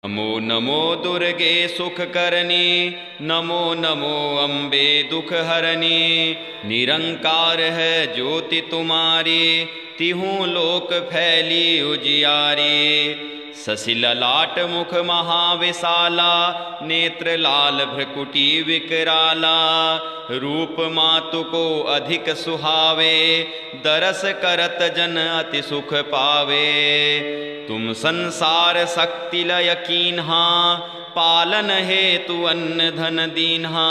नमो नमो दुर्गे सुख करनी, नमो नमो अम्बे दुख हरनी। निरंकार है ज्योति तुम्हारी, तिहूँ लोक फैली उजियारी। शशि ललाट मुख महाविशाला, नेत्र लाल भ्रकुटी विकराला। रूप मातु को अधिक सुहावे, दरस करत जन अति सुख पावे। तुम संसार शक्ति लय कीन्हा, पालन हेतु अन्न धन दीन्हा।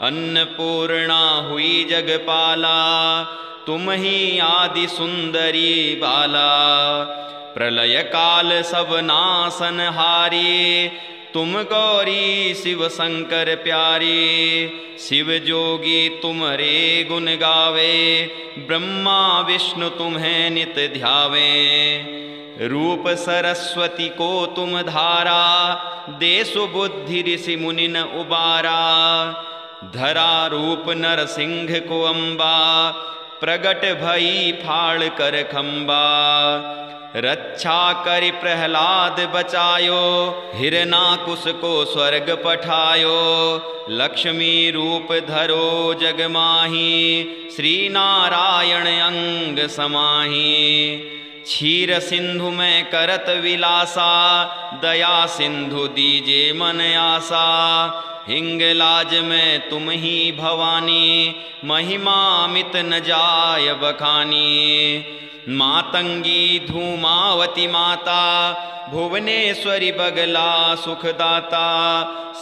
अन्नपूर्णा हुई जगपाला, तुम ही आदि सुंदरी बाला। प्रलय काल सब नासन हारी, तुम गौरी शिव शंकर प्यारी। शिव जोगी तुम्हारे गुण गावे, ब्रह्मा विष्णु तुम्हें नित ध्यावे। रूप सरस्वती को तुम धारा, दे सुबुद्धि ऋषि मुनि न उबारा। धरा रूप नरसिंह को अम्बा, प्रगट भई फाड़ कर खम्बा। रक्षा करि प्रहलाद बचायो, हिरनाकुश को स्वर्ग पठायो। लक्ष्मी रूप धरो जग माही, श्री नारायण अंग समाही। क्षीर सिंधु में करत विलासा, दया सिंधु दीजे मन आसा। हिंगलाज में तुम ही भवानी, महिमा मित न जाय बखानी। मातंगी धूमावती माता, भुवनेश्वरी बगला सुखदाता।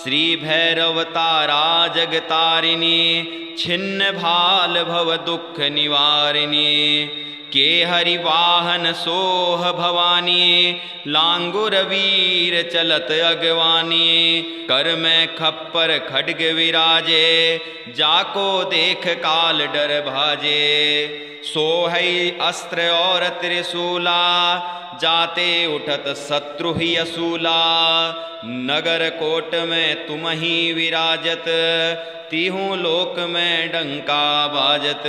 श्री भैरव तारा जगतारिणी, छिन्न भाल भव दुख निवारिणी। के हरि वाहन सोह भवानी, लांगुर वीर चलत अगवानी। कर में खप्पर खड्ग विराजे, जाको देख काल डर भाजे। सोहई अस्त्र और त्रिशूला, जाते उठत शत्रु ही असूला। नगर कोट में तुम ही विराजत, तिहूँ लोक में डंका बाजत।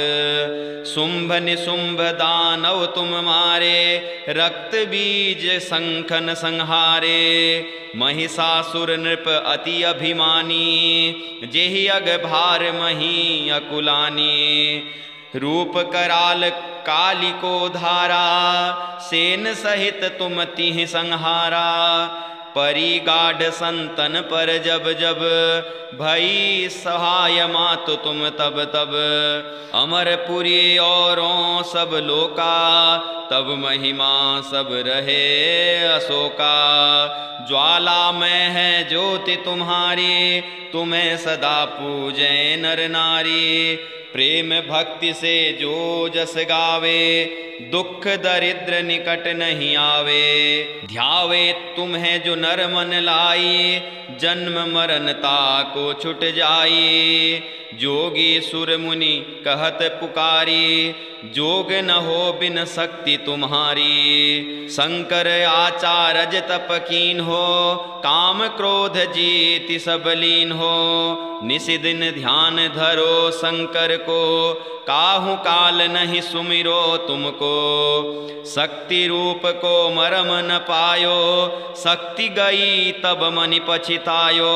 शुंभ निशुंभ दानव तुम मारे, रक्त बीज संखन संहारे। महिषासुर नृप अति अभिमानी, जेहि अग भार मही अकुलानी। रूप कराल काली को धारा, सेन सहित तुम तिहि संहारा। परी गाढ़ संतन पर जब जब, भई सहाय मातु तुम तब तब। अमरपुरी औरों सब लोका, तब महिमा सब रहे अशोका। ज्वाला में है ज्योति तुम्हारी, तुम्हें सदा पूजे नर नारी। प्रेम भक्ति से जो जस गावे, दुख दरिद्र निकट नहीं आवे। ध्यावे तुम्हें जो नर मन लाई, जन्म मरणता को छुट जाई। जोगी सुर मुनि कहत पुकारी, जोग न हो बिन शक्ति तुम्हारी। शंकर आचारज तप कीन हो, काम क्रोध जीति सब लीन हो। निसि दिन ध्यान धरो शंकर को, काहू काल नहीं सुमिरो तुमको। शक्ति रूप को मरम न पायो, शक्ति गई तब मनि पछितायो।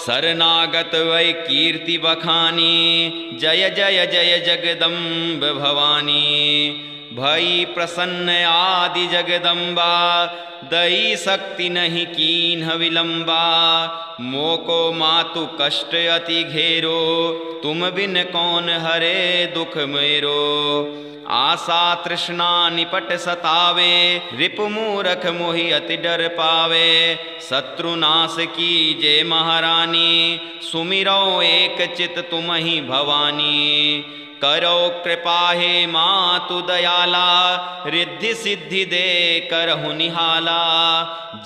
शरणागत वै कीर्ति बखानी, जय जय जय जगदम्ब भवानी। भई प्रसन्न आदि जगदम्बा, दई शक्ति नहीं कीन्ह विलंबा। मोको मातु कष्ट अति घेरो, तुम बिन कौन हरे दुख मेरो। आशा तृष्णा निपट सतावे, रिपु मूरख मोहि अति डर पावे। शत्रुनाश कीजे महारानी, सुमिरो एक चित तुम ही भवानी। करो कृपा हे मातु दयाला, रिद्धि सिद्धि दे करहु निहाला।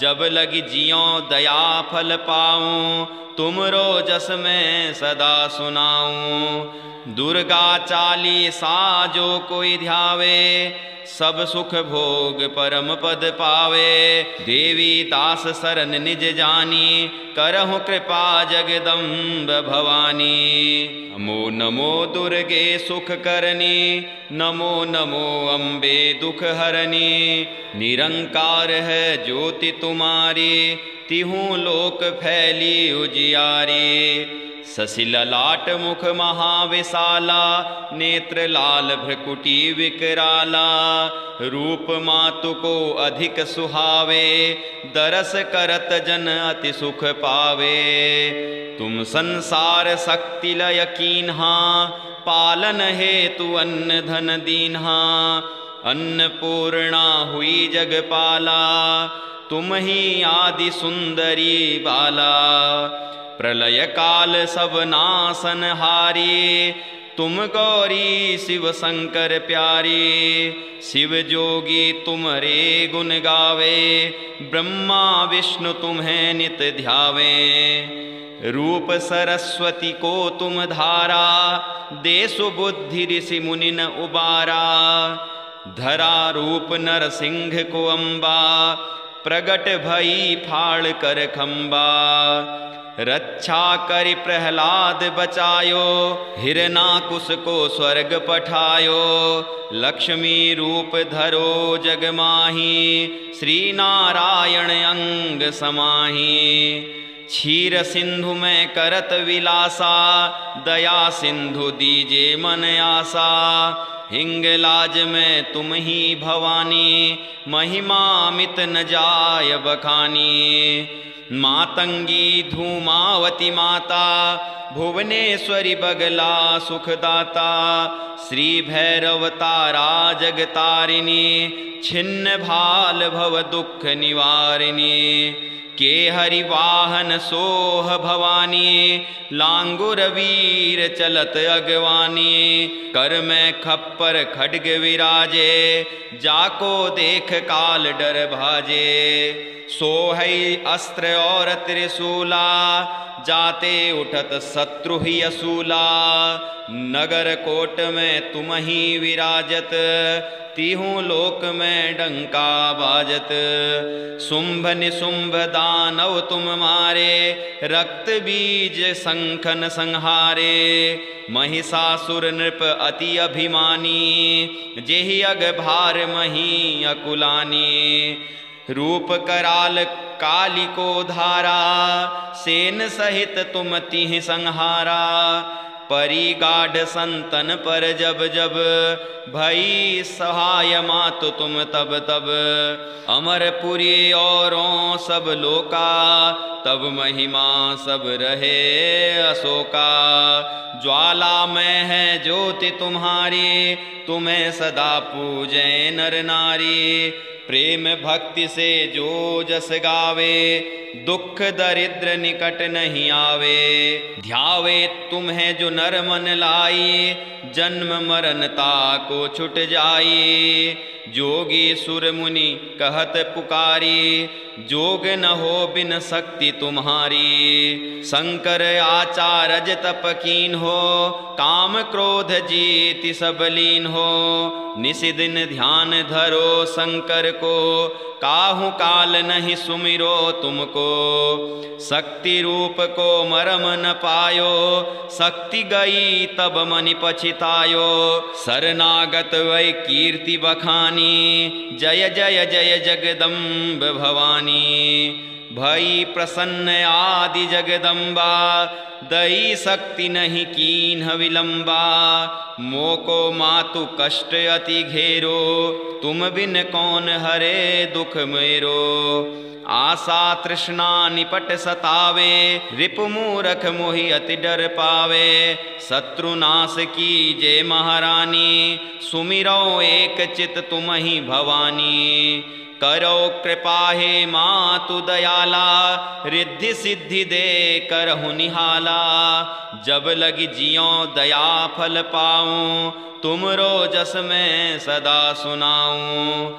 जब लगी जियो दया फल पाऊं, तुमरो जस में सदा सुनाऊं। दुर्गा चालीसा जो कोई ध्यावे, सब सुख भोग परम पद पावे। देवी दास शरण निज जानी, करहु कृपा जगदम्ब भवानी। नमो नमो दुर्गे सुख करनी, नमो नमो अम्बे दुख हरनी। निरंकार है ज्योति तुम्हारी, तिहूँ लोक फैली उजियारी। शशि ललाट मुख महाविशाला, नेत्र लाल भ्रकुटी विकराला। रूप मातु को अधिक सुहावे, दरस करत जन अति सुख पावे। तुम संसार शक्ति लय कीन्हा, पालन हेतु अन्न धन दीन्हा। अन्नपूर्णा हुई जगपाला, तुम ही आदि सुंदरी बाला। प्रलय काल सब नासन हारी, तुम गौरी शिव शंकर प्यारी। शिव जोगी तुम्हारे गुण गावे, ब्रह्मा विष्णु तुम्हें नित ध्यावे। रूप सरस्वती को तुम धारा, दे सुबुद्धि ऋषि मुनि न उबारा। धरा रूप नरसिंह को अम्बा, प्रगट भई फाड़ कर खम्बा। रक्षा करि प्रहलाद बचायो, हिरनाकुश को स्वर्ग पठायो। लक्ष्मी रूप धरो जग माही, श्री नारायण अंग समाही। क्षीर सिंधु में करत विलासा, दया सिंधु दीजे मन आसा। हिंगलाज में तुम ही भवानी, महिमा मित न जाय बखानी। मातंगी धूमावती माता, भुवनेश्वरी बगला सुखदाता। श्री भैरव तारा जगतारिणी, छिन्न भाल भव दुख निवारिणी। के हरि वाहन सोह भवानी, लांगुर वीर चलत अगवानी। कर में खप्पर खड्ग विराजे, जाको देख काल डर भाजे। सोहई अस्त्र और त्रिशूला, जाते उठत शत्रु ही असूला। नगर कोट में तुम ही विराजत, तिहूँ लोक में डंका बाजत। शुंभ निशुंभ दानव तुम मारे, रक्त बीज संखन संहारे। महिषासुर नृप अति अभिमानी, जेहि अग भार मही अकुलानी। रूप कराल काली को धारा, सेन सहित तुम तिहि संहारा। परी गाढ़ संतन पर जब जब, भई सहाय मातु तुम तब तब। अमरपुरी औरों सब लोका, तब महिमा सब रहे अशोका। ज्वाला में है ज्योति तुम्हारी, तुम्हें सदा पूजे नर नारी। प्रेम भक्ति से जो जस गावे, दुख दरिद्र निकट नहीं आवे। ध्यावे तुम्हें जो नर मन लाई, जन्म मरणता को छुट जाई। जोगी सुर मुनि कहत पुकारी, जोग न हो बिन शक्ति तुम्हारी। शंकर आचारज तप कीन हो, काम क्रोध जीति सब लीन हो। निसि दिन ध्यान धरो शंकर को, काहू काल नहीं सुमिरो तुमको। शक्ति रूप को मरम न पायो, शक्ति गई तब मनि पछितायो। शरणागत वै कीर्ति बखानी, जय जय जय जगदम्ब भवानी। भई प्रसन्न आदि जगदम्बा, दई शक्ति नहीं कीन्ह विलंबा। मोको मातु कष्ट अति घेरो, तुम बिन कौन हरे दुख मेरो। आशा तृष्णा निपट सतावे, रिपु मूरख मोहि अति डर पावे। शत्रुनाश की जय महारानी, सुमिरो एक चित तुम ही भवानी। करो कृपा हे मातु दयाला, रिद्धि सिद्धि दे करहु निहाला। जब लगी जियो दया फल पाऊं, तुमरो जस में सदा सुनाऊं।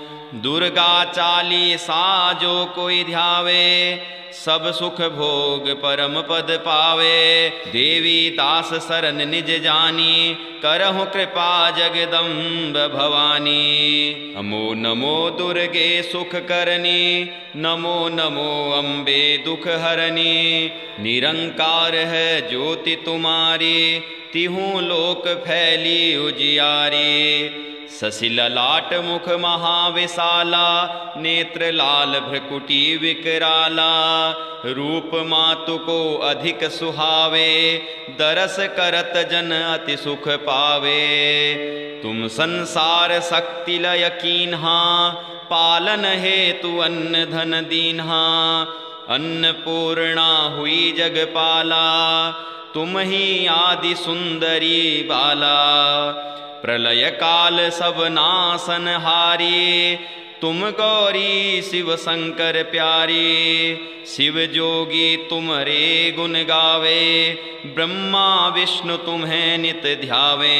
दुर्गा चालीसा जो कोई ध्यावे, सब सुख भोग परम पद पावे। देवी दास शरण निज जानी, करहु कृपा जगदम्ब भवानी। नमो नमो दुर्गे सुख करनी, नमो नमो अम्बे दुख हरनी। निरंकार है ज्योति तुम्हारी, तिहूँ लोक फैली उजियारी। ससिललाट मुख महाविशाला, नेत्र लाल भ्रकुटी विकराला। रूप मातु को अधिक सुहावे, दरस करत जन अति सुख पावे। तुम संसार शक्ति लय कीन्हा, पालन हेतु अन्न धन दीन्हा। अन्नपूर्णा हुई जगपाला, तुम ही आदि सुंदरी बाला। प्रलय काल सब नासन हारी, तुम गौरी शिव शंकर प्यारी। शिव जोगी तुम्हारे गुण गावे, ब्रह्मा विष्णु तुम्हें नित ध्यावे।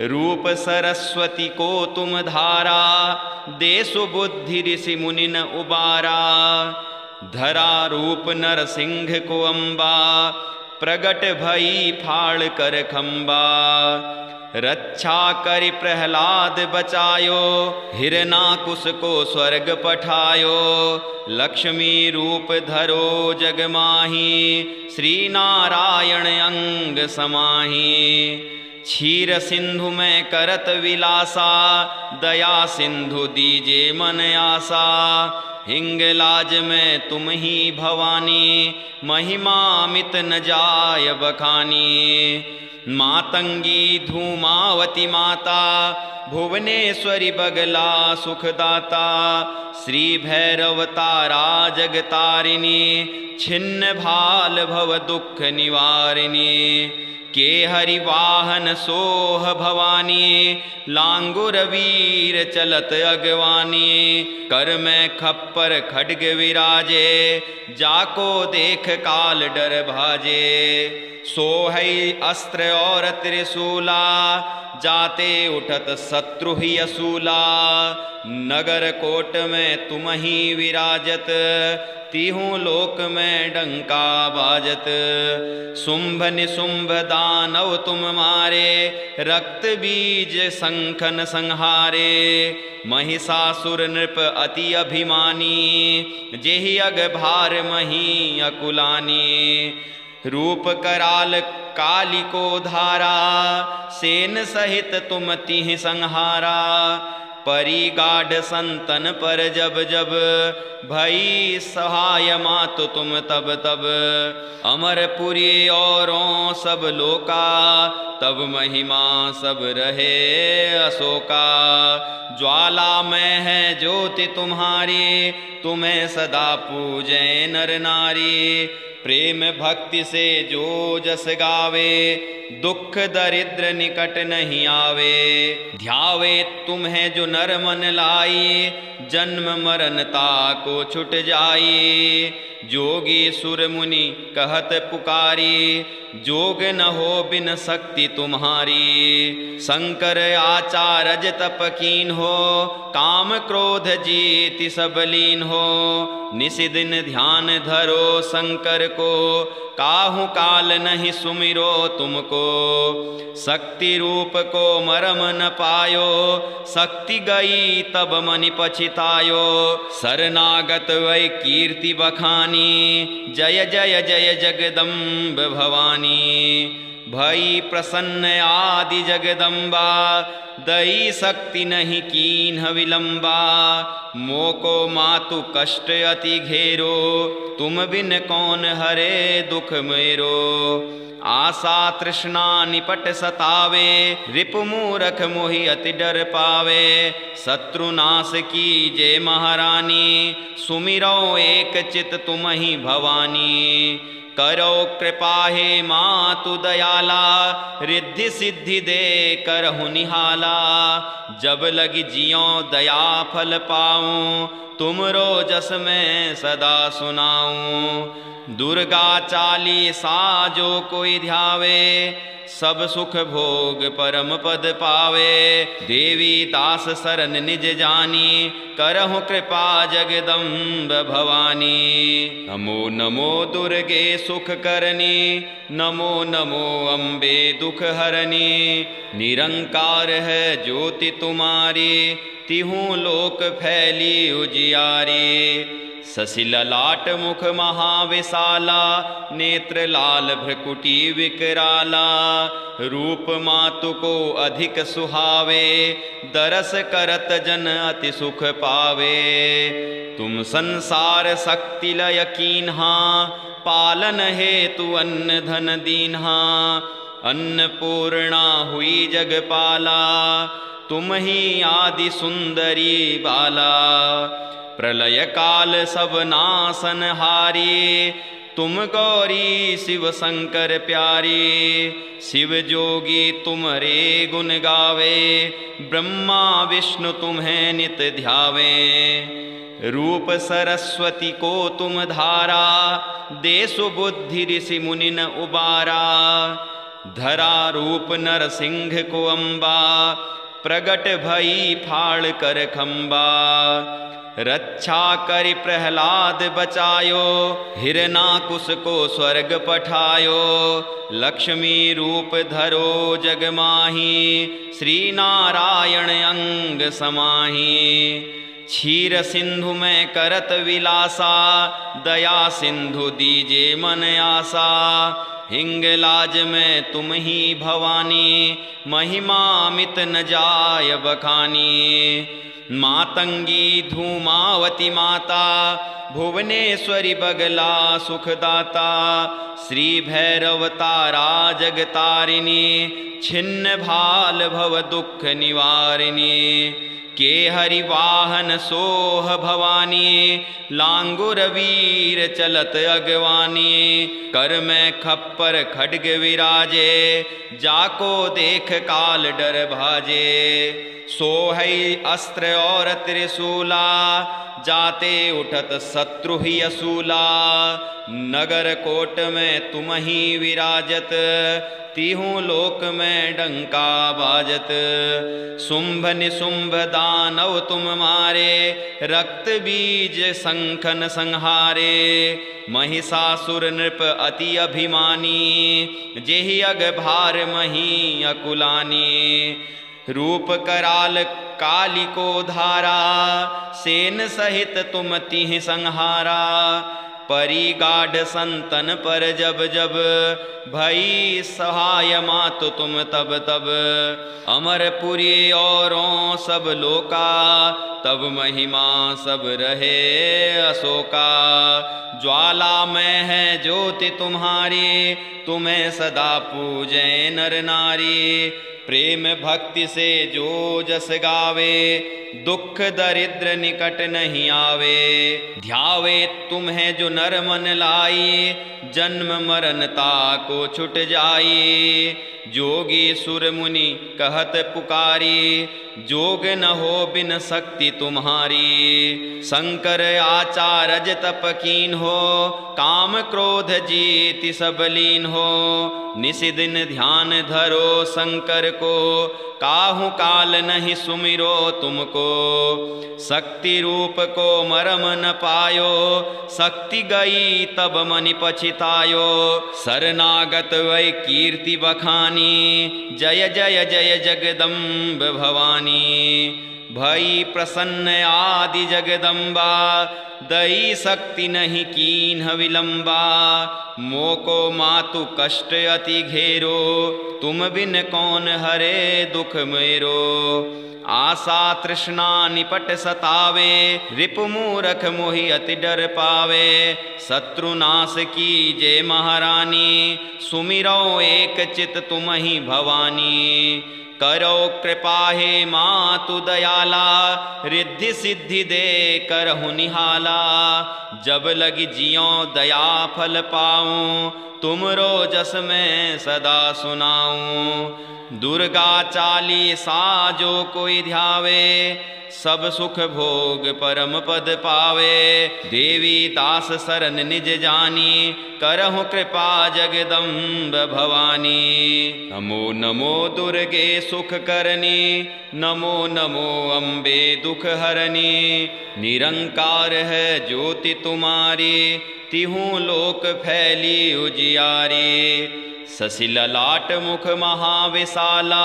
रूप सरस्वती को तुम धारा, दे सुबुद्धि ऋषि मुनि न उबारा। धरा रूप नरसिंह को अम्बा, प्रगट भई फाड़ कर खम्बा। रक्षा करि प्रहलाद बचायो, हिरनाकुश को स्वर्ग पठायो। लक्ष्मी रूप धरो जग माही, श्री नारायण अंग समाही। क्षीर सिंधु में करत विलासा, दया सिंधु दीजे मन आसा। हिंगलाज में तुम ही भवानी, महिमा मित न जाय बखानी। मातंगी धूमावती माता, भुवनेश्वरी बगला सुखदाता। श्री भैरव तारा जगतारिणी, छिन्न भाल भव दुख निवारिणी। के हरि वाहन सोह भवानी, लांगुर वीर चलत अगवानी। कर में खप्पर खड्ग विराजे, जाको देख काल डर भाजे। सोहई अस्त्र और त्रिशूला, जाते उठत शत्रु ही असूला। नगर कोट में तुम ही विराजत, तीहूं लोक में डंका बाजत। शुंभ निशुंभ दानव तुम मारे, रक्त बीज संखन संहारे। महिषासुर नृप अति अभिमानी, जेहि अग भार मही अकुलानी। रूप कराल काली को धारा, सेन सहित तुम तिहि संहारा। परी गाढ़ संतन पर जब जब, भई सहाय मातु तुम तब तब। अमरपुरी औरों सब लोका, तब महिमा सब रहे अशोका। ज्वाला में है ज्योति तुम्हारी, तुम्हें सदा पूजे नर नारी। प्रेम भक्ति से जो जस गावे, दुख दरिद्र निकट नहीं आवे। ध्यावे तुम्हें जो नर मन लाई, जन्म मरणता को छुट जाई। जोगी सुर मुनि कहत पुकारी, जोग न हो बिन शक्ति तुम्हारी। शंकर आचारज तप कीन हो, काम क्रोध जीति सब लीन हो। निशिदिन ध्यान धरो शंकर को, काहू काल नहीं सुमिरो तुमको। शक्ति रूप को मरम न पायो, शक्ति गई तब मनि पछितायो। शरणागत वै कीर्ति बखानी, जय जय जय जगदम्ब भवानी। भई प्रसन्न आदि जगदम्बा, दई शक्ति नहीं कीन्ह विलंबा। मोको मातु कष्ट अति घेरो, तुम बिन कौन हरे दुख मेरो। आशा तृष्णा निपट सतावे, रिपु मूरख मोहि अति डर पावे। शत्रुनाश कीजे महारानी, सुमिरो एक चित तुम ही भवानी। करो कृपा हे मातु दयाला, रिद्धि सिद्धि दे करहु निहाला। जब लगी जियो दया फल पाऊं, तुमरो जस में सदा सुनाऊं। दुर्गा चालीसा जो कोई ध्यावे, सब सुख भोग परम पद पावे। देवी दास शरण निज जानी, करहु कृपा जगदम्ब भवानी। नमो नमो दुर्गे सुख करनी, नमो नमो अम्बे दुख हरनी। निरंकार है ज्योति तुम्हारी, तिहूं लोक फैली उजियारी। ससिललाट मुख महाविशाला, नेत्र लाल भ्रकुटी विकराला। रूप मातु को अधिक सुहावे, दरस करत जन अति सुख पावे। तुम संसार शक्ति लय कीन्हा, पालन हेतु अन्न धन दीन्हा। अन्नपूर्णा हुई जगपाला, तुम ही आदि सुंदरी बाला। प्रलय काल सब नासन हारी, तुम गौरी शिव शंकर प्यारी। शिव जोगी तुम्हारे गुण गावे, ब्रह्मा विष्णु तुम्हें नित ध्यावे। रूप सरस्वती को तुम धारा, दे सुबुद्धि ऋषि मुनि न उबारा। धरा रूप नरसिंह को अम्बा, प्रगट भई फाड़ कर खम्बा। रक्षा करि प्रहलाद बचायो, हिरनाकुश को स्वर्ग पठायो। लक्ष्मी रूप धरो जग माही, श्री नारायण अंग समाही। क्षीर सिंधु में करत विलासा, दया सिंधु दीजे मन आसा। हिंगलाज में तुम ही भवानी, महिमा मित न जाय बखानी। मातंगी धूमावती माता, भुवनेश्वरी बगला सुखदाता। श्री भैरव तारा जगतारिणी, छिन्न भाल भव दुख निवारिणी। के हरि वाहन सोह भवानी, लांगुर वीर चलत अगवानी। कर में खप्पर खड्ग विराजे, जाको देख काल डर भाजे। सोहई अस्त्र और त्रिशूला, जाते उठत शत्रु ही असूला। नगर कोट में तुम ही विराजत, तीहूं लोक में डंका बाजत। शुंभ निशुंभ दानव तुम मारे, रक्त बीज संखन संहारे। महिषासुर नृप अति अभिमानी, जेहि अग भार मही अकुलानी। रूप कराल काली को धारा, सेन सहित तुम तिहि संहारा। परी गाढ़ संतन पर जब जब, भई सहाय मातु तुम तब तब। अमरपुरी औरों सब लोका, तब महिमा सब रहे अशोका। ज्वाला में है ज्योति तुम्हारी, तुम्हें सदा पूजे नर नारी। प्रेम भक्ति से जो जस गावे, दुख दरिद्र निकट नहीं आवे। ध्यावे तुम्हें जो नर मन लाई, जन्म मरणता को छुट जाई। जोगी सुर मुनि कहत पुकारी, जोग न हो बिन शक्ति तुम्हारी। शंकर आचारज तप कीन हो, काम क्रोध जीति सब लीन हो। निशिदिन ध्यान धरो शंकर को, काहू काल नहीं सुमिरो तुमको। शक्ति रूप को मरम न पायो, शक्ति गई तब मनि पछितायो। शरणागत वै कीर्ति बखानी, जय जय जय जगदम्ब भवानी। भई प्रसन्न आदि जगदम्बा, दई शक्ति नहीं कीन्ह विलंबा। मोको मातु कष्ट अति घेरो, तुम बिन कौन हरे दुख मेरो। आशा तृष्णा निपट सतावे, रिपु मूरख मोहि अति डर पावे। शत्रुनाश की जय महारानी, सुमिरो एक चित तुम ही भवानी। करो कृपा हे मातु दयाला, रिद्धि सिद्धि दे करहु निहाला। जब लगी जियो दया फल पाऊं, तुमरो जस में सदा सुनाऊं। दुर्गा चालीसा जो कोई ध्यावे, सब सुख भोग परम पद पावे। देवी दास शरण निज जानी, करहु कृपा जगदम्ब भवानी। नमो नमो दुर्गे सुख करनी, नमो नमो अम्बे दुख हरनी। निरंकार है ज्योति तुम्हारी, तिहूं लोक फैली उजियारी। ससिललाट मुख महाविशाला,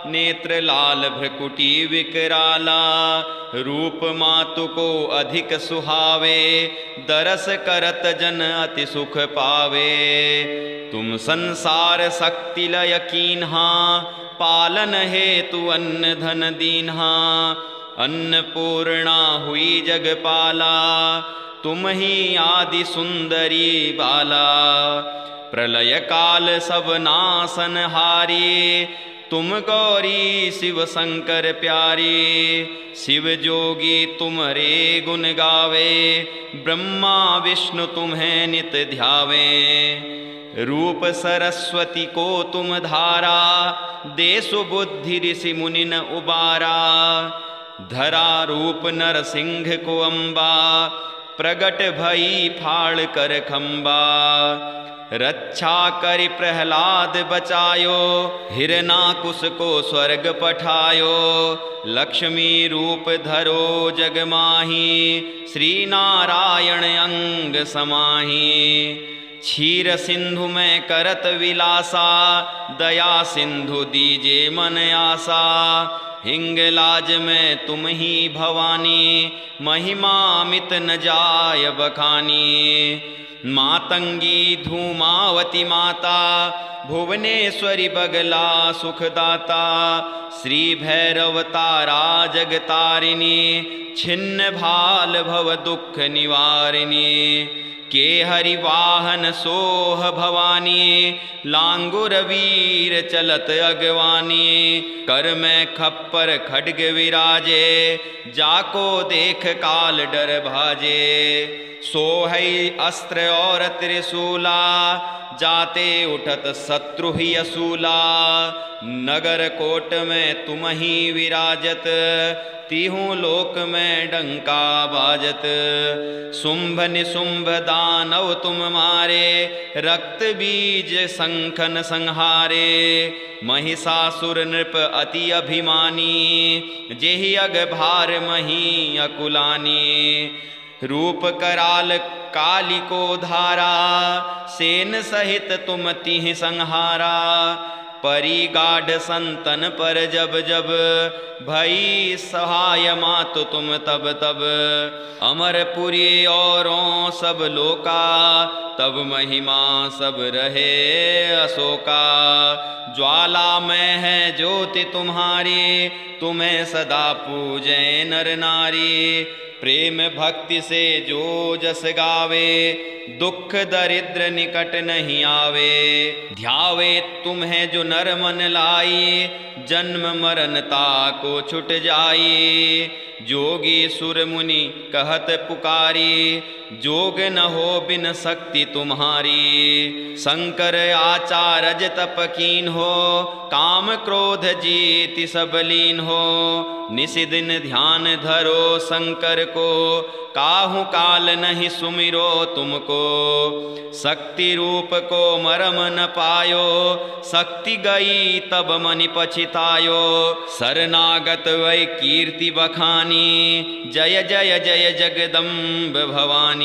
नेत्र लाल भ्रकुटी विकराला। रूप मातु को अधिक सुहावे, दरस करत जन अति सुख पावे। तुम संसार शक्ति लय कीन्हा, पालन हेतु अन्न धन दीन्हा। अन्नपूर्णा हुई जगपाला, तुम ही आदि सुंदरी बाला। प्रलय काल सब नासन हारी, तुम गौरी शिव शंकर प्यारी। शिव जोगी तुम्हारे गुण गावे, ब्रह्मा विष्णु तुम्हें नित ध्यावे। रूप सरस्वती को तुम धारा, दे सुबुद्धि ऋषि मुनि न उबारा। धरा रूप नरसिंह को अम्बा, प्रगट भई फाड़ कर खंबा। रक्षा करि प्रहलाद बचायो, हिरनाकुश को स्वर्ग पठायो। लक्ष्मी रूप धरो जग माही, श्री नारायण अंग समाही। क्षीर सिंधु में करत विलासा, दया सिंधु दीजे मन आसा। हिंगलाज में तुम ही भवानी, महिमा मित न जाय बखानी। मातंगी धूमावती माता, भुवनेश्वरी बगला सुखदाता। श्री भैरव तारा जगतारिणी, छिन्न भाल भव दुख निवारिणी। के हरि वाहन सोह भवानी, लांगुर वीर चलत अगवानी। कर में खप्पर खड्ग विराजे, जाको देख काल डर भाजे। सोहई अस्त्र और त्रिशूला, जाते उठत शत्रु ही असूला। नगर कोट में तुम ही विराजत, तीहूं लोक में डंका बाजत। शुंभ निशुंभ दानव तुम मारे, रक्त बीज संखन संहारे। महिषासुर नृप अति अभिमानी, जेहि अग भार मही अकुलानी। रूप कराल काली को धारा, सेन सहित तुम तिहि संहारा। परी गाढ़ संतन पर जब जब, भई सहाय मातु तुम तब तब। अमरपुरी औरों सब लोका, तब महिमा सब रहे अशोका। ज्वाला में है ज्योति तुम्हारी, तुम्हें सदा पूजे नर नारी। प्रेम भक्ति से जो जस गावे, दुख दरिद्र निकट नहीं आवे। ध्यावे तुम्हें जो नर मन लाई, जन्म मरणता को छुट जाई। जोगी सुर मुनि कहत पुकारी, जोग न हो बिन शक्ति तुम्हारी। शंकर आचारज तप कीन हो, काम क्रोध जीति सब लीन हो। निसि दिन ध्यान धरो शंकर को, काहू काल नहीं सुमिरो तुमको। शक्ति रूप को मरम न पायो, शक्ति गई तब मनि पछितायो। शरणागत वै कीर्ति बखानी, जय जय जय जगदम्ब भवानी।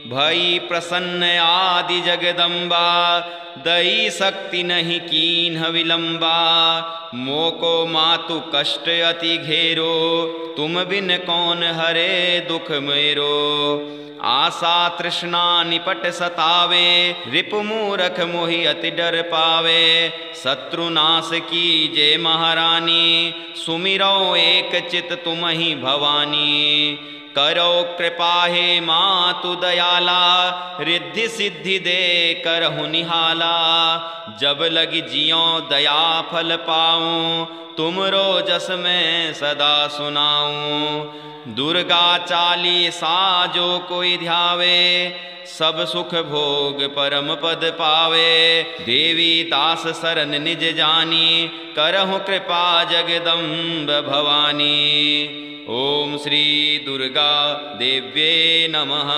भई प्रसन्न आदि जगदम्बा, दई शक्ति नहीं कीन्ह विलंबा। मोको मातु कष्ट अति घेरो, तुम बिन कौन हरे दुख मेरो। आशा तृष्णा निपट सतावे, रिपु मूरख मोहि अति डर पावे। शत्रुनाश कीजे महारानी, सुमिरो एक चित तुम ही भवानी। करो कृपा हे मातु दयाला, रिद्धि सिद्धि दे करहु निहाला। जब लगी जियो दया फल पाऊं, तुमरो जस में सदा सुनाऊं। दुर्गा चालीसा जो कोई ध्यावे, सब सुख भोग परम पद पावे। देवी दास शरण निज जानी, करहु कृपा जगदम्ब भवानी। ओम श्री दुर्गा देव्ये नमः।